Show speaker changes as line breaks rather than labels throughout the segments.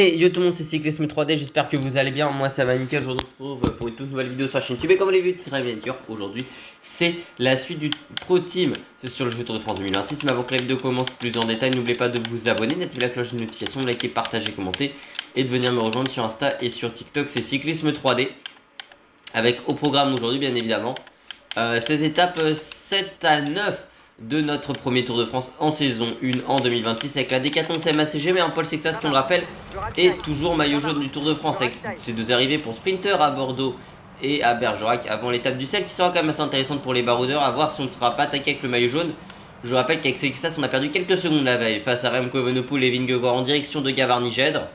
Et yo tout le monde, c'est Cyclisme 3D, j'espère que vous allez bien, moi ça va nickel. Aujourd'hui on se retrouve pour une toute nouvelle vidéo sur la chaîne YouTube. Et comme vous l'avez vu, tiré bien dur, aujourd'hui c'est la suite du Pro Team sur le jeu Tour de France 2026. Mais avant que la vidéo commence plus en détail, n'oubliez pas de vous abonner, d'activer la cloche de notification, de liker, partager, commenter et de venir me rejoindre sur Insta et sur TikTok. C'est Cyclisme 3D avec au programme aujourd'hui bien évidemment ces étapes 7 à 9 de notre premier Tour de France en saison 1 en 2026 avec la Decathlon CMA-CGM et un Paul Sexas qui on le rappelle est toujours maillot jaune du Tour de France avec ses deux arrivées pour Sprinter à Bordeaux et à Bergerac avant l'étape du sel qui sera quand même assez intéressante pour les baroudeurs, à voir si on ne sera pas attaqué avec le maillot jaune. Je rappelle qu'avec Sexas on a perdu quelques secondes la veille face à Remco Evenepoel et Vingegaard en direction de Gavarnie-Gèdre.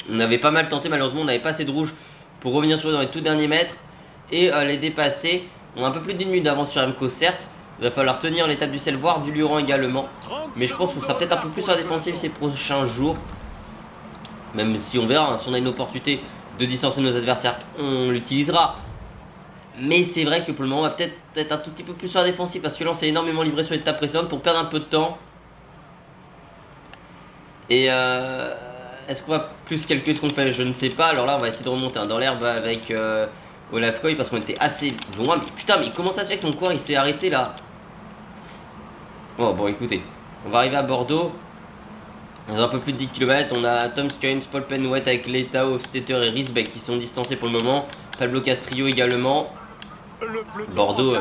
On avait pas mal tenté, malheureusement on n'avait pas assez de rouge pour revenir sur eux dans les tout derniers mètres et les dépasser. On a un peu plus d'une minute d'avance sur Remco certes. Il va falloir tenir l'étape du sel, voire du Luran également. Mais je pense qu'on sera peut-être un peu plus sur la défensive ces prochains jours. Même si on verra, hein, si on a une opportunité de distancer nos adversaires, on l'utilisera. Mais c'est vrai que pour le moment, on va peut-être être un tout petit peu plus sur la défensive. Parce que là, on s'est énormément livré sur l'étape précédente pour perdre un peu de temps. Et est-ce qu'on va plus calculer ce qu'on fait? Je ne sais pas. Alors là, on va essayer de remonter dans l'herbe avec Olaf Koy parce qu'on était assez loin. Mais putain, mais comment ça se fait que mon corps il s'est arrêté là? Bon, écoutez, on va arriver à Bordeaux. Dans un peu plus de 10 km, on a Tom Skuins, Paul Penwet avec Letao, Stetter et Risbeck qui sont distancés pour le moment. Pablo Castrillo également. Bordeaux,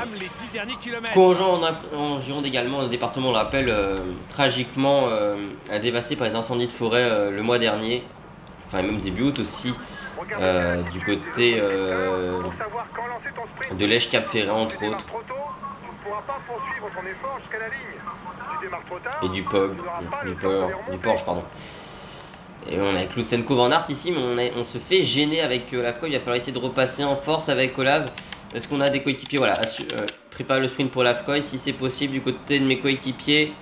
Congeant en Gironde également, un département, on le rappelle, tragiquement dévasté par les incendies de forêt le mois dernier. Enfin, même début août aussi, du côté de l'Esch Cap Ferret entre autres. Et du Porsche, pardon. Et on a avec Lutsenko Van Aert ici, mais on se fait gêner avec Olaf Koy. Il va falloir essayer de repasser en force avec Olaf. Est-ce qu'on a des coéquipiers? Voilà, prépare le sprint pour Olaf Koy si c'est possible du côté de mes coéquipiers.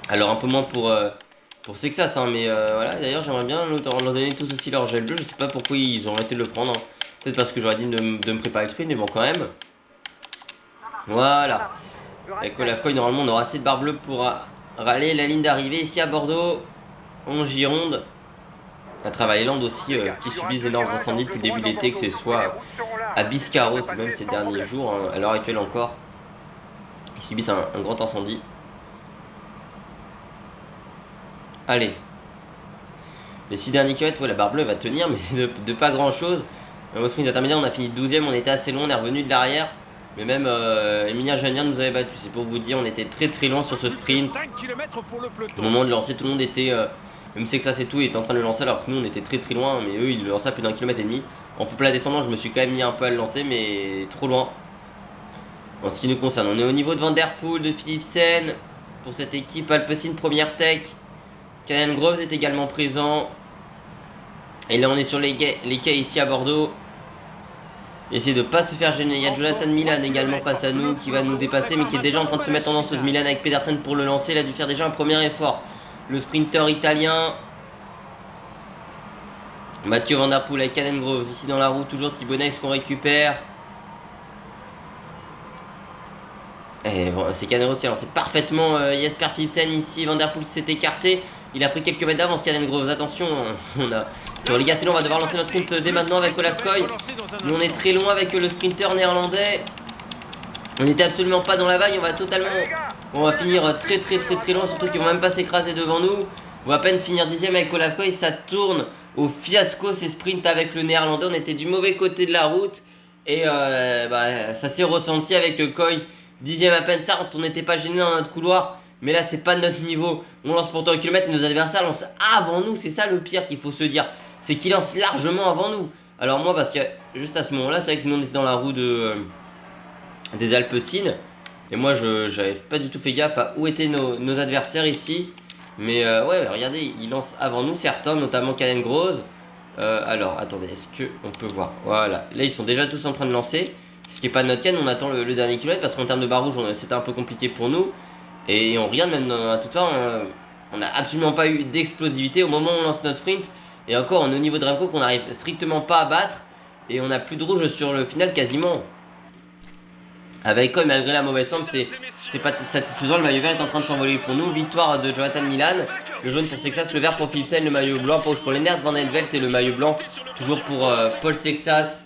Alors un peu moins pour Sexas, hein, mais voilà. D'ailleurs, j'aimerais bien leur donner tous aussi leur gel bleu. Je sais pas pourquoi ils ont arrêté de le prendre. Hein. Peut-être parce que j'aurais dit de me préparer le sprint, mais bon, quand même. Voilà. Avec Olaf Koy, normalement, on aura assez de barre bleue pour râler la ligne d'arrivée ici à Bordeaux, en Gironde. À Travailland aussi, qui subissent d'énormes incendies depuis le début de l'été, que ce soit à Biscarrosse, même ces derniers jours, hein, à l'heure actuelle encore. Ils subissent un grand incendie. Allez. Les 6 derniers kilomètres, ouais, la barre bleue va tenir, mais de pas grand chose. Au sprint intermédiaire, on a fini 12ème, on était assez loin, on est revenu de l'arrière. Mais même Emilia Janier nous avait battu. C'est pour vous dire, on était très loin sur ce sprint. Au moment de lancer, tout le monde était, même si que ça c'est tout, il était en train de le lancer alors que nous on était très loin. Mais eux ils le lançaient à plus d'1,5 km. En faux plat descendant, je me suis quand même mis un peu à le lancer, mais trop loin. En ce qui nous concerne, on est au niveau de Van Der Poel, de Philipsen. Pour cette équipe Alpecin Première Tech. Canyon Groves est également présent. Et là on est sur les quais ici à Bordeaux. Essayer de pas se faire gêner. Il y a Jonathan Milan également face à nous qui va nous dépasser, mais qui est déjà en train de se mettre en danseuse. Milan avec Pedersen pour le lancer. Il a dû faire déjà un premier effort. Le sprinter italien Mathieu Van Der Poel avec Canyon Groves ici dans la roue. Toujours Thibonnet qu'on récupère. Et bon, c'est Canyon Groves qui a lancé parfaitement Jesper Philipsen ici. Van Der Poel s'est écarté. Il a pris quelques mètres d'avance, Canyon Groves. Attention, on a. Sur les gars, sinon on va devoir lancer notre sprint dès maintenant avec Olaf Koy. Nous on est très loin avec le sprinter néerlandais. On n'était absolument pas dans la vague, on va totalement. On va finir très loin, surtout qu'ils vont même pas s'écraser devant nous. On va à peine finir 10ème avec Olaf Koy, ça tourne au fiasco ces sprints avec le néerlandais. On était du mauvais côté de la route. Et ça s'est ressenti avec Koy. 10ème à peine, ça, on n'était pas gêné dans notre couloir. Mais là, c'est pas notre niveau. On lance pourtant un kilomètre et nos adversaires lancent avant nous. C'est ça le pire qu'il faut se dire. C'est qu'ils lancent largement avant nous. Alors moi, parce que juste à ce moment-là, c'est vrai que nous on était dans la roue des Alpecin. Et moi, j'avais pas du tout fait gaffe à où étaient nos adversaires ici. Mais ouais, regardez, ils lancent avant nous, certains, notamment Canyon Groves. Alors, attendez, est-ce qu'on peut voir? Voilà, là ils sont déjà tous en train de lancer. Ce qui n'est pas notre cas, on attend le dernier kilomètre parce qu'en termes de barre rouge, c'était un peu compliqué pour nous. Et on regarde même à toute fin, on n'a absolument pas eu d'explosivité au moment où on lance notre sprint. Et encore, on est au niveau de Remco qu'on n'arrive strictement pas à battre. Et on n'a plus de rouge sur le final quasiment. Avec Coy, malgré la mauvaise forme, c'est pas satisfaisant. Le maillot vert est en train de s'envoler pour nous. Victoire de Jonathan Milan. Le jaune pour Sexas, le vert pour Philipsen, le maillot blanc pour rouge pour Lennart Van Envelt et le maillot blanc toujours pour Paul Sexas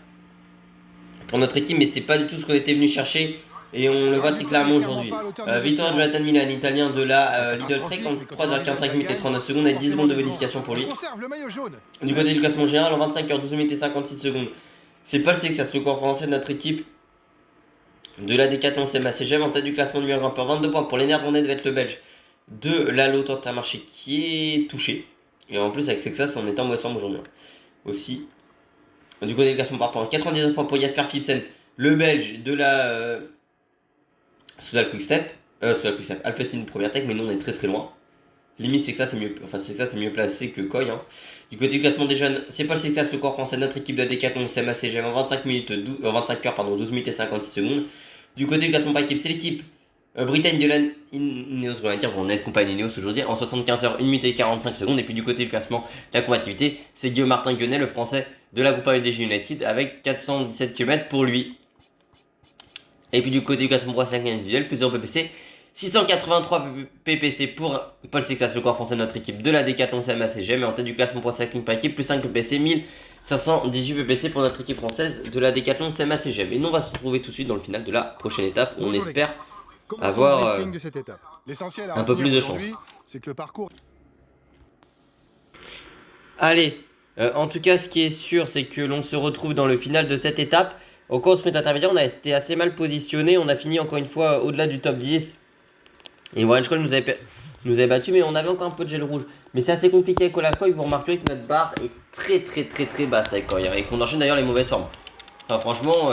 pour notre équipe. Mais c'est pas du tout ce qu'on était venu chercher et on le voit très clairement aujourd'hui. Victoire de Jonathan Milan, italien de la Lidl Trek en 3h45 minutes et 39 secondes avec 10 secondes de bonification pour lui. Du côté du classement général en 25h 12 minutes et 56 secondes. C'est Paul Sexas, le corps français de notre équipe. De la Décathlon CMA-CGM en tête du classement numéro 1 pour 22 points pour Lennart Van Envelt le belge de Lalo Tantamarché qui est touché. Et en plus avec Sexas on est en mauvaise forme aujourd'hui. Aussi, du côté du classement par points, 99 points pour Jasper Philipsen, le belge de la Soudal Quickstep, Alpecin première tech, mais nous on est très très loin. Limite Sexas c'est mieux, c'est mieux placé que Coy. Hein. Du côté du classement des jeunes, c'est Paul Sexas, le corps français de notre équipe de la Décathlon CMA-CGM en 25 heures 12 minutes et 56 secondes. Du côté du classement par équipe, c'est l'équipe Britannique de la Ineos, on va dire, on est compagnie Ineos aujourd'hui en 75 heures 1 minute et 45 secondes. Et puis du côté du classement de la combativité, c'est Guillaume Martin Guionnet, le français de la groupe AEDG United, avec 417 km pour lui. Et puis du côté du classement pour 5 individuel, plus 0 PPC, 683 PPC pour Paul Sexas, le corps français de notre équipe de la Décathlon CMA-CGM. Et en tête du classement pour 5 par équipe, plus 5 PPC, 1518 PPC pour notre équipe française de la Décathlon CMA-CGM. Et nous on va se retrouver tout de suite dans le final de la prochaine étape où on espère avoir un peu plus de chance. Que le parcours... Allez, en tout cas ce qui est sûr c'est que l'on se retrouve dans le final de cette étape. Au cours sprint intermédiaire on a été assez mal positionné, on a fini encore une fois au-delà du top 10. Et Warren Scholl nous avait battu, mais on avait encore un peu de gel rouge. Mais c'est assez compliqué avec Olaf Koy, vous remarquerez que notre barre est très basse avec Koy. Et qu'on enchaîne d'ailleurs les mauvaises formes. Enfin franchement,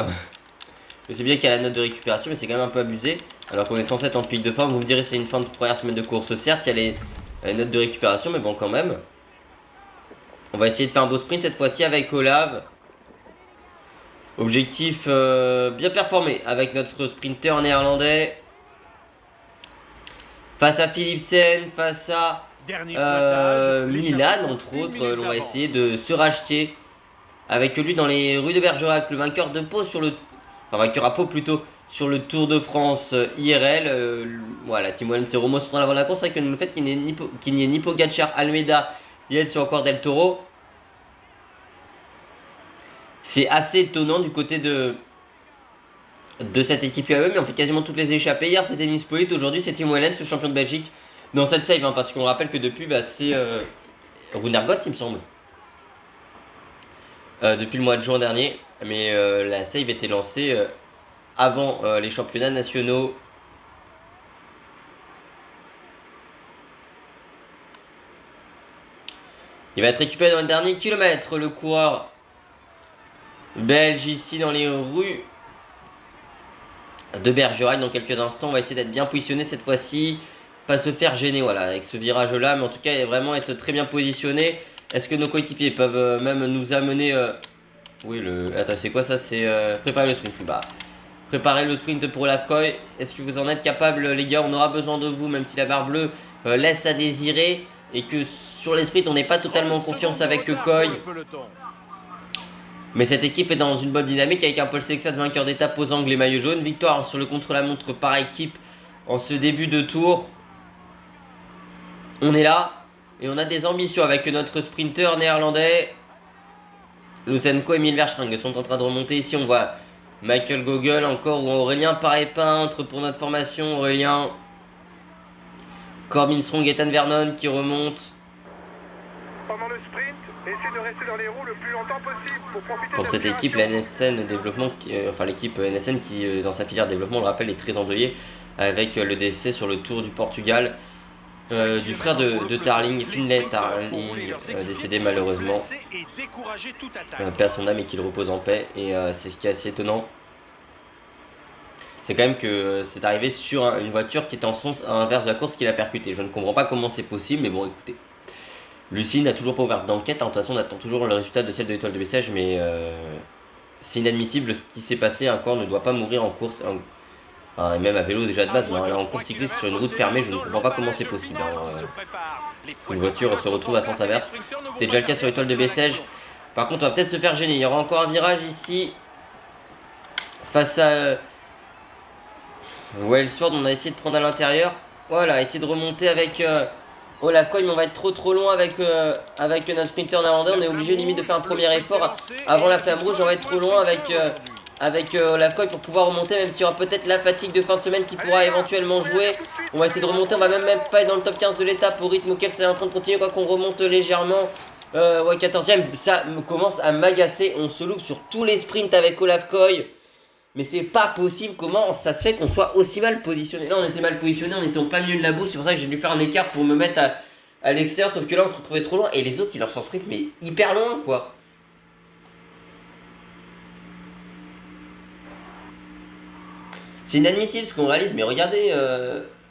je sais bien qu'il y a la note de récupération, mais c'est quand même un peu abusé. Alors qu'on est censé être en pic de forme, vous me direz c'est une fin de première semaine de course, certes, il y a les notes de récupération, mais bon quand même. On va essayer de faire un beau sprint cette fois-ci avec Olav. Objectif bien performé avec notre sprinter néerlandais. Face à Philipsen, face à Milan, entre autres, on va essayer de se racheter avec lui dans les rues de Bergerac, le vainqueur de Pau sur le... Enfin, vainqueur à Pau plutôt, sur le Tour de France IRL. Voilà, Tim Wellens et Romo sont en avant de la course, avec le fait qu'il n'y ait ni Pogacar, Almeida, Yates ou encore Del Toro. C'est assez étonnant du côté de cette équipe UAE, mais on fait quasiment toutes les échappées. Hier c'était Nils Politt, aujourd'hui c'est Tim Wellens, le champion de Belgique dans cette save, hein, parce qu'on rappelle que depuis c'est Runergot il me semble, depuis le mois de juin dernier, mais la save était lancée avant les championnats nationaux. Il va être récupéré dans le dernier kilomètre, le coureur belge ici dans les rues de Bergerac. Dans quelques instants on va essayer d'être bien positionné cette fois-ci, pas se faire gêner voilà avec ce virage là, mais en tout cas vraiment être très bien positionné. Est-ce que nos coéquipiers peuvent même nous amener oui attends c'est quoi ça, c'est préparer le sprint plus bas. Préparer le sprint pour Olaf Koy. Est-ce que vous en êtes capable les gars? On aura besoin de vous, même si la barre bleue laisse à désirer et que sur les sprints on n'est pas totalement en confiance avec Koy. Mais cette équipe est dans une bonne dynamique avec un Paul Sexas vainqueur d'étape aux angles et maillot jaune. Victoire sur le contre-la-montre par équipe en ce début de tour. On est là et on a des ambitions avec notre sprinter néerlandais. Luzenko et Emil Verschring sont en train de remonter. Ici on voit Michael Gogol encore ou Aurélien Paré-Peintre pour notre formation. Aurélien, Corbin Strong et Ethan Vernon qui remontent.
Pendant le sprint, essayez de rester dans les roues le plus longtemps possible pour profiter
pour cette équipe, la NSN développement, enfin l'équipe NSN qui dans sa filière développement, on le rappelle, est très endeuillée avec le décès sur le Tour du Portugal du frère de Tarling, Finlay Tarling, décédé malheureusement. Paix à son âme et qu'il repose en paix. Et c'est ce qui est assez étonnant, c'est quand même que c'est arrivé sur une voiture qui était en sens inverse de la course qui l'a percuté. Je ne comprends pas comment c'est possible, mais bon écoutez. Lucie n'a toujours pas ouvert d'enquête, de toute façon on attend toujours le résultat de celle de l'étoile de Bessèges, mais c'est inadmissible ce qui s'est passé, un corps ne doit pas mourir en course, enfin, et même à vélo déjà de base, mais en course cycliste sur une route fermée, je ne comprends pas comment c'est possible. Une voiture se retrouve à sens inverse, c'était déjà le cas sur l'étoile de Bessèges, par contre on va peut-être se faire gêner, il y aura encore un virage ici, face à Wellsford, on a essayé de prendre à l'intérieur. Voilà, essayer de remonter avec Olaf Koy, mais on va être trop loin avec notre sprinter néerlandais. On est obligé limite de faire un premier effort avant la flamme rouge. On va être trop loin avec Olaf Koy pour pouvoir remonter, même s'il y aura peut-être la fatigue de fin de semaine qui pourra éventuellement jouer. On va essayer de remonter, on va même pas être dans le top 15 de l'étape au rythme auquel c'est en train de continuer, quoi qu'on remonte légèrement. Ouais, 14ème, ça commence à m'agacer. On se loupe sur tous les sprints avec Olaf Koy. Mais c'est pas possible, comment ça se fait qu'on soit aussi mal positionné. Là on était mal positionné, on était en plein milieu de la boule, c'est pour ça que j'ai dû faire un écart pour me mettre à l'extérieur, sauf que là on se retrouvait trop loin, et les autres ils lancent en sprint mais hyper loin quoi. C'est inadmissible ce qu'on réalise, mais regardez,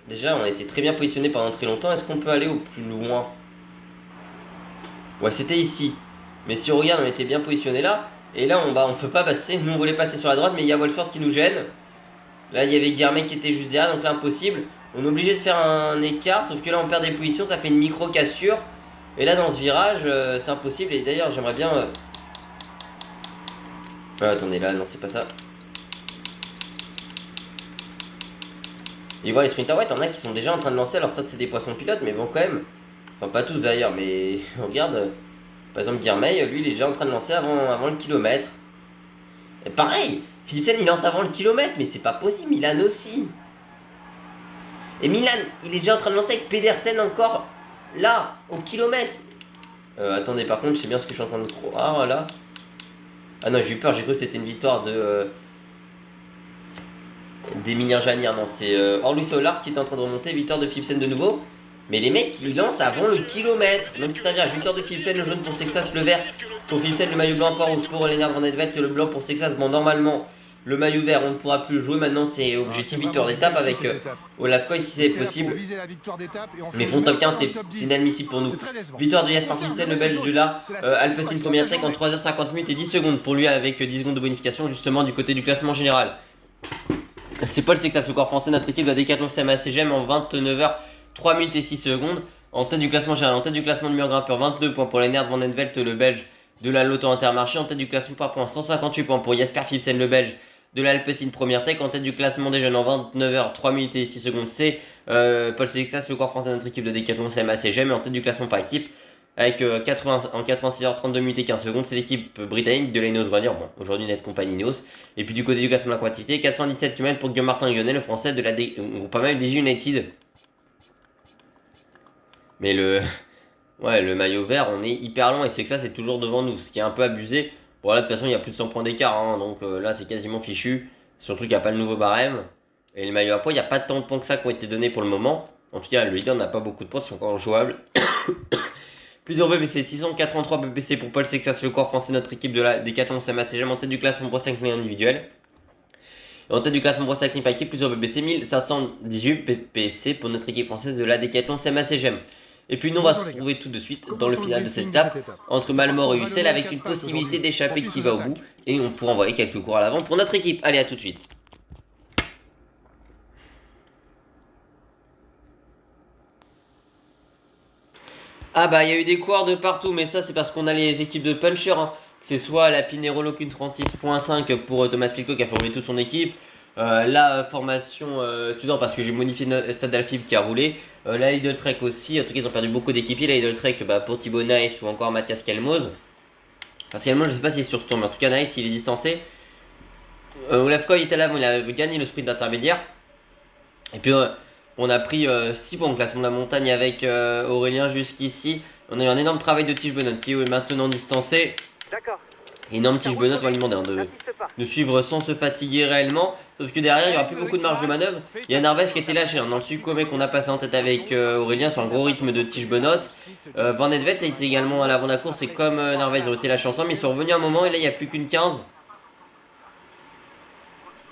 déjà on a été très bien positionné pendant très longtemps, est-ce qu'on peut aller au plus loin? Ouais, c'était ici, mais si on regarde on était bien positionné là, et là on peut pas passer, nous on voulait passer sur la droite, mais il y a Wolford qui nous gêne. Là, il y avait Guillermet qui était juste derrière, donc là, impossible. On est obligé de faire un écart, sauf que là, on perd des positions, ça fait une micro-cassure. Et là, dans ce virage, c'est impossible. Et d'ailleurs, j'aimerais bien... attendez, là, non, c'est pas ça. Et voilà, les sprinters, ouais, t'en as qui sont déjà en train de lancer. Alors ça, c'est des poissons pilotes, mais bon, quand même. Enfin, pas tous d'ailleurs, mais regarde. Par exemple, Guillermet, lui, il est déjà en train de lancer avant le kilomètre. Et pareil, Philipsen, il lance avant le kilomètre, mais c'est pas possible, Milan aussi. Et Milan, il est déjà en train de lancer avec Pedersen encore là, au kilomètre. Attendez, par contre, je sais bien ce que je suis en train de croire là. Ah non, j'ai eu peur, j'ai cru que c'était une victoire d'Emilien Janier. Non, c'est Orly Solar qui est en train de remonter, victoire de Philipsen de nouveau. Mais les mecs, ils lancent avant le kilomètre. Même si c'est un virage, victoire de Philipsen, le jaune pour Sexas, le vert pour Philipsen, le maillot blanc, pas rouge pour Lennart Van Edvelt, le blanc pour Sexas. Bon, normalement, le maillot vert, on ne pourra plus le jouer. Maintenant, c'est objectif victoire d'étape avec Olaf Koy si c'est possible. Mais fond top 15, c'est inadmissible pour nous. Victoire de Jasper Philipsen, le belge de là. Alpecin première tech en 3h50 minutes et 10 secondes pour lui avec 10 secondes de bonification justement du côté du classement général. C'est Paul Sexas, le corps français, notre équipe de la Decathlon CMA-CGM en 29h 3 minutes et 6 secondes. En tête du classement général, en tête du classement du meilleur grimpeur, 22 points pour Lennart Van Envelt, le belge de la Lotto Intermarché. En tête du classement par points, 158 points pour Jasper Philipsen, le belge de l'Alpecin première tech. En tête du classement des jeunes en 29h 3 minutes et 6 secondes, c'est Paul Sexas, le corps français de notre équipe de Decathlon CMA-CGM. Et en tête du classement par équipe, avec en 86h 32 minutes et 15 secondes, c'est l'équipe britannique de l'Ineos Grenadier. Bon, aujourd'hui net compagnie Ineos. Et puis du côté du classement de la quantité, 417 km pour Guillaume Martin Lyonnais, le français de la pas mal DG United. Mais le maillot vert, on est hyper loin et c'est que ça, c'est toujours devant nous, ce qui est un peu abusé. Bon, là, de toute façon, il y a plus de 100 points d'écart, hein, donc là, c'est quasiment fichu. Surtout qu'il n'y a pas le nouveau barème. Et le maillot à poids, il n'y a pas tant de points que ça qui ont été donnés pour le moment. En tout cas, le leader n'a pas beaucoup de points, c'est encore jouable. Plusieurs BBC, 683 BBC pour Paul Sexas, le corps français, notre équipe de la Decathlon CMA-CGM en tête du classement Pro 5 individuel. Et en tête du classement Pro 5 par équipe, plusieurs BBC, 1518 BBC pour notre équipe française de la Decathlon CMA-CGM. Et puis nous on va se retrouver tout de suite dans le final de cette étape entre Malmort et Ussel avec une possibilité d'échapper qui va au bout. Et on pourra envoyer quelques cours à l'avant pour notre équipe. Allez, à tout de suite. Ah bah il y a eu des coureurs de partout, mais ça c'est parce qu'on a les équipes de punchers, hein. C'est soit la Pinero Locune 36.5 pour Thomas Pitcock qui a formé toute son équipe, la formation Tudor parce que j'ai modifié Stade Alfib qui a roulé, la Lidl Trek aussi. En tout cas ils ont perdu beaucoup d'équipiers, la Lidl Trek pour Thibaut Nice ou encore Mathias Kelmoz. Parce qu'Elmoz je sais pas s'il est sur ce tour, mais en tout cas Nice il est distancé. Olaf Koy était là, il a gagné le sprint d'intermédiaire. Et puis on a pris 6 points au classement de la montagne avec Aurélien jusqu'ici. On a eu un énorme travail de Tige Benoît qui est maintenant distancé.
D'accord.
Énorme Tige Benoît, on va lui demander de suivre sans se fatiguer réellement. Sauf que derrière, il n'y aura plus beaucoup de marge de manœuvre. Il y a Narvaez qui a été lâché dans le Sucomé qu'on a passé en tête avec Aurélien sur un gros rythme de Tige Benoît. Van Edvelt a été également à l'avant de la course et comme Narvaez ont été lâchés ensemble, ils sont revenus un moment et là il n'y a plus qu'une 15.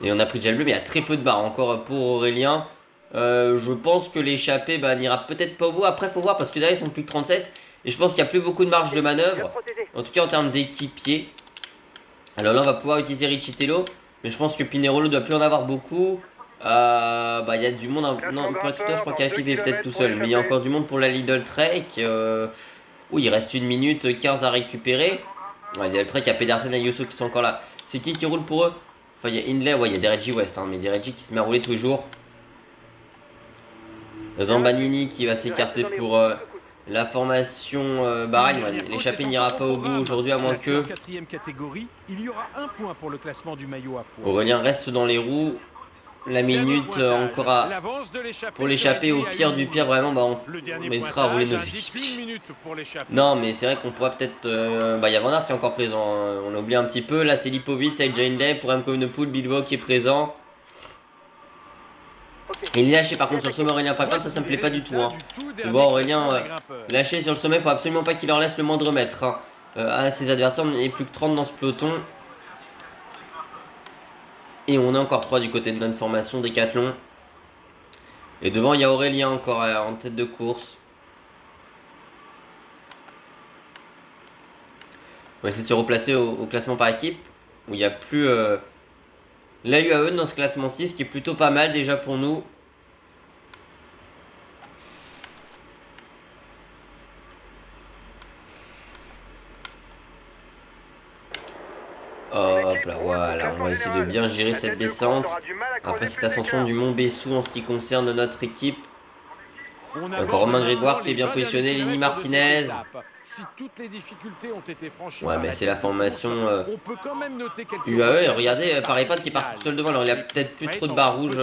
Et on a pris déjà le bleu, mais il y a très peu de barres encore pour Aurélien. Je pense que l'échappée n'ira peut-être pas au bout. Après, faut voir parce que derrière, ils sont plus que 37. Et je pense qu'il n'y a plus beaucoup de marge de manœuvre. En tout cas, en termes d'équipier. Alors là, on va pouvoir utiliser Richitello. Mais je pense que Pinerolo ne doit plus en avoir beaucoup. Il y a du monde. Non, pour tout je crois qu'Alfib est peut-être tout seul. Mais il y a encore du monde pour la Lidl Trek. Il reste 1 minute 15 à récupérer. Ouais, Lidl Trek, il y a Pedersen et Ayuso qui sont encore là. C'est qui roule pour eux? Enfin, il y a Hindley, ouais, il y a Dereji West, hein, mais Dereji qui se met à rouler tous les jours. Zambanini qui va s'écarter pour la formation Bahreïn. Ouais, l'échappée n'ira pas au bout aujourd'hui à moins que
quatrième catégorie, il y aura un point pour le classement du maillot à poids.
Aurélien reste dans les roues. La minute encore pour l'échapper. Au pire du pire, vraiment, bah, on mettra à rouler nos équipiers. Non, mais c'est vrai qu'on pourra peut-être. Il y a Van Aert qui est encore présent. Hein. On oublie un petit peu. Là, c'est Lipovic, Saïd Day pour Remco Evenepoel, Bilbao qui est présent. Et il est lâché par contre sur le sommet Aurélien Papin, ça me plaît pas du tout. Hein. De voir Aurélien lâché sur le sommet, faut absolument pas qu'il leur laisse le moindre mètre hein, à ses adversaires. On n'est plus que 30 dans ce peloton. Et on est encore 3 du côté de notre formation Décathlon. Et devant il y a Aurélien encore en tête de course. On va essayer de se replacer au classement par équipe. Où il n'y a plus la UAE dans ce classement-ci, ce qui est plutôt pas mal déjà pour nous. Hop là, voilà, on va essayer de bien gérer cette descente. Après cette ascension du Mont Bessou en ce qui concerne notre équipe. Encore Romain Grégoire qui est bien positionné, Lenny Martinez.
Si toutes les difficultés ont été franchies,
ouais, mais c'est la formation UAE. Et regardez, Paripin qui part tout seul devant. Alors il a peut-être plus trop de barres rouges.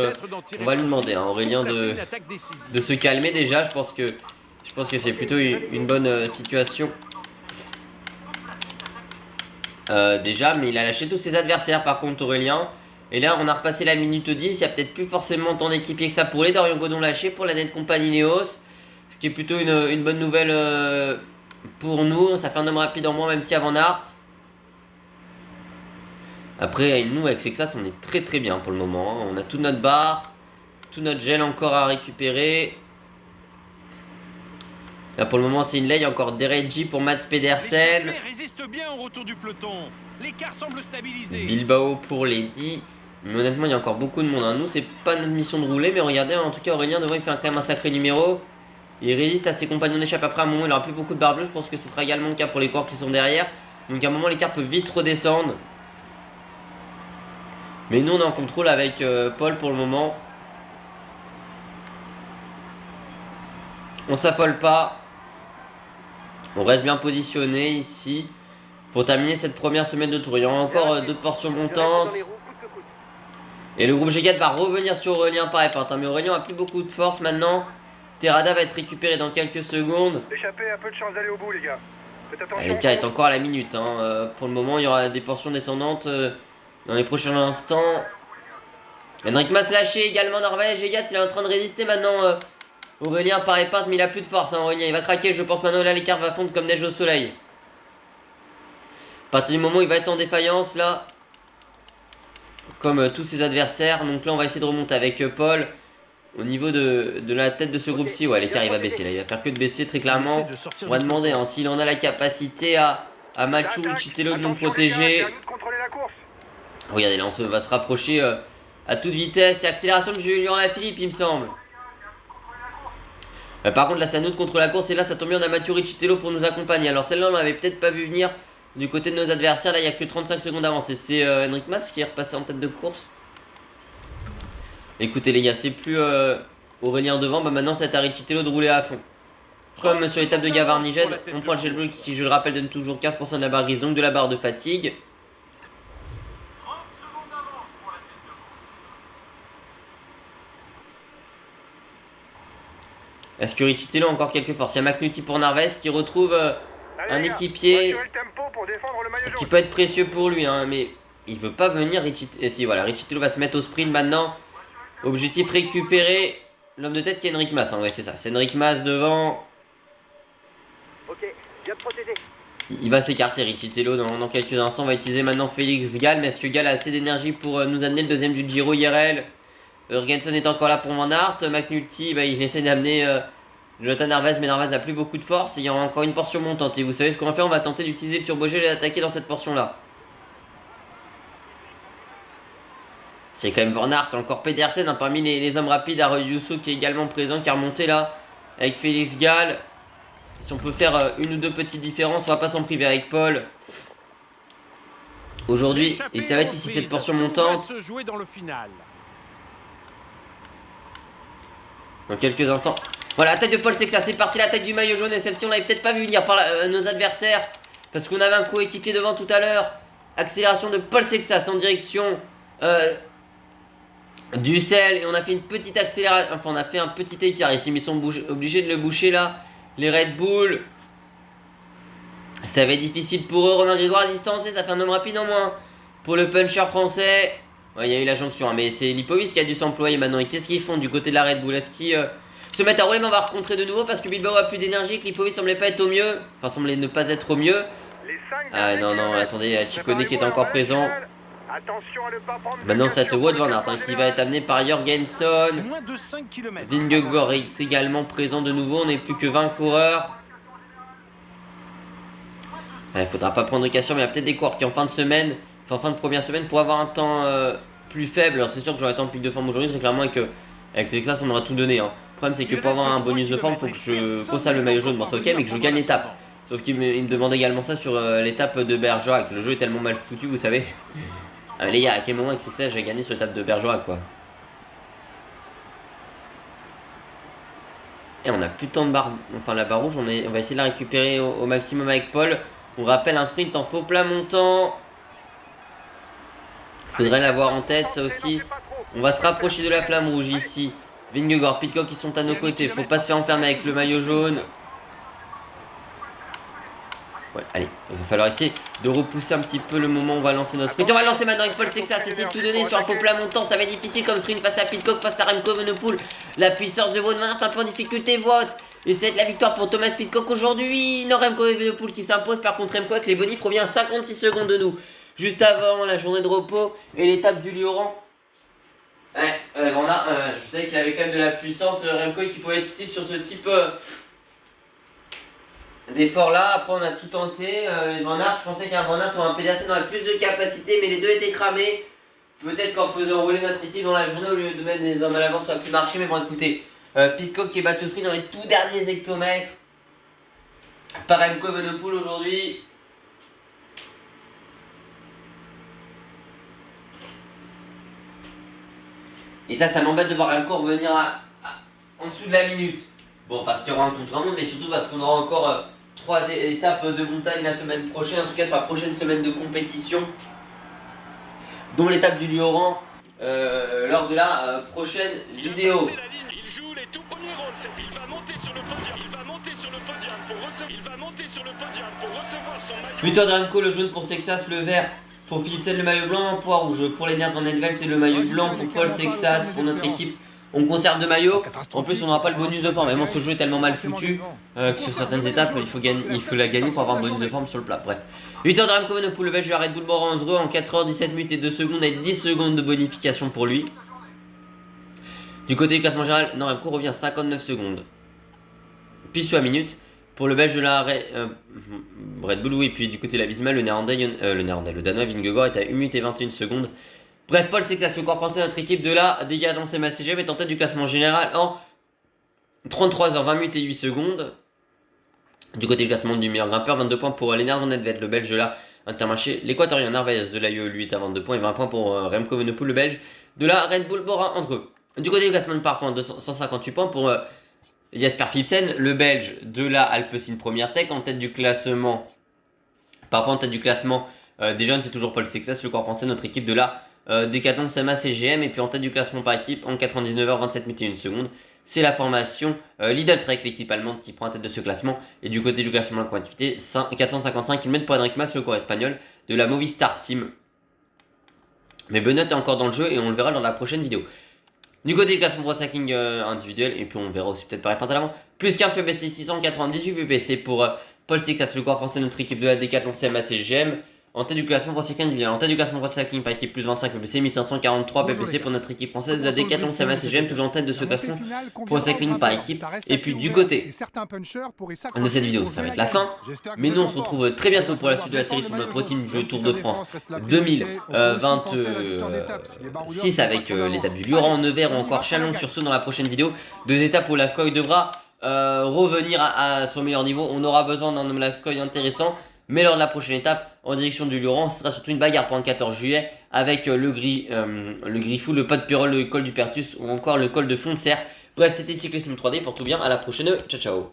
On va lui demander, hein, Aurélien, de se calmer déjà. Je pense que c'est plutôt une bonne situation. Déjà, mais il a lâché tous ses adversaires par contre, Aurélien. Et là, on a repassé la minute 10. Il n'y a peut-être plus forcément tant d'équipiers que ça pour les Dorian Godon lâché pour la Net Compagnie Neos. Ce qui est plutôt une bonne nouvelle pour nous. Ça fait un homme rapide en moins, même si à Van Aert. Après, nous, avec Sexas, on est très très bien pour le moment. Hein. On a toute notre barre, tout notre gel encore à récupérer. Là pour le moment c'est une lay, encore Dereji pour Mats Pedersen.
Résiste bien au retour du peloton. L'écart semble stabilisé.
Bilbao pour Lady. Mais honnêtement il y a encore beaucoup de monde. Hein. Nous c'est pas notre mission de rouler, mais regardez en tout cas Aurélien devrait faire quand même un sacré numéro. Il résiste à ses compagnons d'échappe après un moment, il aura plus beaucoup de barres bleues. Je pense que ce sera également le cas pour les coureurs qui sont derrière. Donc à un moment l'écart peut vite redescendre. Mais nous on est en contrôle avec Paul pour le moment. On s'affole pas. On reste bien positionné ici pour terminer cette première semaine de tour. Il y aura encore d'autres portions montantes. Et le groupe G4 va revenir sur Aurélien par épinte. Mais Aurélien a plus beaucoup de force maintenant. Terrada va être récupéré dans quelques secondes.
Échappez, un peu de chance d'aller au bout les gars. Faites attention.
L'écart est encore à la minute. Hein. Pour le moment il y aura des portions descendantes dans les prochains instants. Henrik Mas lâché également Norvège. G4 il est en train de résister maintenant. Aurélien par épinte, mais il a plus de force. Hein, Aurélien, il va craquer, je pense maintenant. Là, l'écart va fondre comme neige au soleil. À partir du moment où il va être en défaillance, là, comme tous ses adversaires. Donc là, on va essayer de remonter avec Paul au niveau de la tête de ce groupe-ci. Ouais, l'écart il va baisser. Là, il va faire que de baisser très clairement. On va demander hein, s'il en a la capacité à Machu Chitelo de nous protéger. Regardez, là, va se rapprocher à toute vitesse. C'est accélération de Julien Lafilippe, il me semble. Par contre là c'est à nous de contrôler la course et là ça tombe bien, on a Mathieu Riccitello pour nous accompagner. Alors celle-là on l'avait peut-être pas vu venir du côté de nos adversaires. Là il n'y a que 35 secondes d'avance et c'est Henrik Mas qui est repassé en tête de course. Écoutez les gars, c'est plus Aurélien devant, bah maintenant c'est à Riccitello de rouler à fond. Comme sur l'étape de Gavarnigène, on prend le gel bleu qui je le rappelle donne toujours 15% de la barre grise, donc de la barre de fatigue. Est-ce que Riccitello a encore quelques forces? Il y a McNulty pour Narvaez qui retrouve un équipier qui peut être précieux pour lui, hein, mais il veut pas venir. Et si voilà, Riccitello va se mettre au sprint maintenant. Objectif récupérer l'homme de tête qui est Henrik Mas. Hein, ouais, c'est ça, c'est Henrik Mas devant.
Ok, bien procédé.
Il va s'écarter Riccitello dans quelques instants. On va utiliser maintenant Félix Gall. Mais est-ce que Gall a assez d'énergie pour nous amener le deuxième du Giro IRL? Jurgensen est encore là pour Van Aert. McNulty, bah, il essaie d'amener Jonathan Narvaez, mais Narvaez a plus beaucoup de force. Et il y aura encore une portion montante. Et vous savez ce qu'on va faire? On va tenter d'utiliser le turbogel et d'attaquer dans cette portion-là. C'est quand même Van Aert, c'est encore Pedersen, hein, parmi les hommes rapides. Arroyo qui est également présent, qui a remonté là avec Félix Gall. Si on peut faire une ou deux petites différences, on va pas s'en priver avec Paul. Aujourd'hui, et ça va être ici cette portion montante. dans quelques instants. Voilà, attaque de Paul Sexas, c'est parti l'attaque du maillot jaune et celle-ci on l'avait peut-être pas vu venir par nos adversaires parce qu'on avait un coéquipier devant tout à l'heure. Accélération de Paul Sexas en direction du sel et on a fait une petite accélération, enfin on a fait un petit écart ici mais ils sont obligés de le boucher là, les Red Bull. Ça va être difficile pour eux, Romain Grégoire à distance et ça fait un homme rapide en moins pour le puncher français. Ouais, il y a eu la jonction, hein, mais c'est Lipovic qui a dû s'employer maintenant. Et qu'est-ce qu'ils font du côté de la Red Bull? Est-ce qu'ils se mettent à rouler? Mais on va rencontrer de nouveau parce que Bilbao a plus d'énergie, que Lipovic semblait pas être au mieux. Enfin, semblait ne pas être au mieux. Ah non, attendez, il y a Ciccone qui est encore présent. Maintenant, c'est Wout van Aert qui va être amené par Jorgensen. Vingegaard est également présent de nouveau. On n'est plus que 20 coureurs. Il faudra pas prendre de cassure, mais il y a peut-être des coureurs qui en fin de semaine, enfin en fin de première semaine, pour avoir un temps plus faible. Alors c'est sûr que j'aurais été en pic de forme aujourd'hui, très clairement, avec ces classes on aura tout donné. Hein. Le problème c'est que pour avoir un bonus de forme, il faut que je conserve le maillot jaune. Bon c'est ok, mais que je gagne l'étape. Sauf qu'il me demande également ça sur l'étape de Bergerac. Le jeu est tellement mal foutu, vous savez. Les gars, à quel moment avec ça j'ai gagné sur l'étape de Bergerac quoi. Et on a plus de temps de barre, enfin la barre rouge, on va essayer de la récupérer au maximum avec Paul. On rappelle un sprint en faux plat montant. Faudrait l'avoir en tête ça aussi. On va se rapprocher de la flamme rouge ici. Vingegaard, Pidcock qui sont à nos côtés. Faut pas se faire enfermer avec le maillot jaune. Ouais, allez, il va falloir essayer de repousser un petit peu le moment où on va lancer notre sprint. On va lancer maintenant avec Paul Sexas, essayer de tout donner sur un faux plat montant. Ça va être difficile comme sprint face à Pidcock, face à Remco Evenepoel. La puissance de Wout van Aert un peu en difficulté, Wout. Et c'est la victoire pour Thomas Pidcock aujourd'hui. Non, Remco Evenepoel qui s'impose. Par contre, Remco avec les bonifs revient à 56 secondes de nous. Juste avant la journée de repos et l'étape du Lioran. Ouais, je sais qu'il avait quand même de la puissance, Remco, qui pouvait être utile sur ce type d'effort là. Après, on a tout tenté. Van Aert, je pensais qu'un Van Aert ou un PDC aurait plus de capacité, mais les deux étaient cramés. Peut-être qu'en faisant rouler notre équipe dans la journée, au lieu de mettre des hommes à l'avance, ça a pu marcher. Mais bon, écoutez. Pidcock qui est battu au sprint dans les tout derniers hectomètres par Remco Evenepoel aujourd'hui. Et ça m'embête de voir Remco revenir en dessous de la minute. Bon, parce qu'il y aura un contre-un-monde, mais surtout parce qu'on aura encore 3 étapes de montagne la semaine prochaine, en tout cas sur la prochaine semaine de compétition, dont l'étape du Lioran lors de la prochaine vidéo.
Tout premier rôle, il va monter sur le podium pour recevoir son maillot.
Victoire de Remco, le jaune pour Sexas, le vert pour Philipsen, le maillot blanc, poids rouge pour les Nerds Van Etvelt et le maillot blanc pour Paul Sexas. Pour notre équipe, on conserve 2 maillots. En plus, on n'aura pas le bonus de forme. Vraiment, ce jeu est tellement mal foutu que sur certaines étapes, il faut la gagner pour avoir un bonus de forme sur le plat. Bref. Victoire de Remco Evenepoel, le belge de la Red Bull Bora-Hansgrohe en 4h17 minutes et 2 secondes avec 10 secondes de bonification pour lui. Du côté du classement général, Remco revient à 59 secondes. Puis soit minute. Pour le belge de la Red Bull, oui. Puis du côté de la Visma, le Danois Vingegaard est à 1 minute et 21 secondes. Bref, Paul Sexas, le corps français, notre équipe de la Decathlon CMA-CGM est en tête du classement général en 33h, 20 minutes et 8 secondes. Du côté du classement du meilleur grimpeur, 22 points pour Lennart Van Etvelt, le belge de la Intermarché. L'Équatorien Narvaez de l'AIE, lui, est à 22 points et 20 points pour Remco Evenepoel, le belge de la Red Bull Bora-Hansgrohe. Du côté du classement par points, 158 points pour Jasper Philipsen, le belge de la Alpecin Première Tech, en tête du classement. Par rapport en tête du classement des jeunes, c'est toujours Paul Sexas, le corps français, notre équipe de la Decathlon CMA-CGM. Et puis en tête du classement par équipe, en 99h27 minutes et 1 seconde, c'est la formation Lidl Trek, l'équipe allemande qui prend en tête de ce classement. Et du côté du classement de la activité, 455 km pour Enric Mas, le corps espagnol de la Movistar Team. Mais Benoît est encore dans le jeu et on le verra dans la prochaine vidéo. Du côté du classement pro cycling individuel, et puis on verra aussi peut-être pareil par avant. Plus 15 PPC, 698 PPC pour Paul Sexas, le corps français, notre équipe de la Decathlon CMA-CGM. En tête du classement pro cycling individuel, en tête du classement pro cycling par équipe, plus 25 PPC, 1543 PPC pour notre équipe française de la Decathlon CMA-CGM, toujours en tête de ce classement pro cycling par équipe. Et puis du côté de cette vidéo, ça va être la fin. Mais nous on se retrouve très bientôt pour la suite de la série sur notre team jeu Tour de France 2026 avec l'étape du Lioran, Nevers ou encore Chalon-sur-Saône dans la prochaine vidéo. 2 étapes où Lafcoy devra revenir à son meilleur niveau. On aura besoin d'un homme Lafcoy intéressant. Mais lors de la prochaine étape, en direction du Lioran, ce sera surtout une bagarre pour le 14 juillet avec le Griffou, le Pas de Pérol, le col du Pertus ou encore le col de Fontserre Bref, c'était Cyclisme 3D, pour tout bien, à la prochaine, ciao ciao.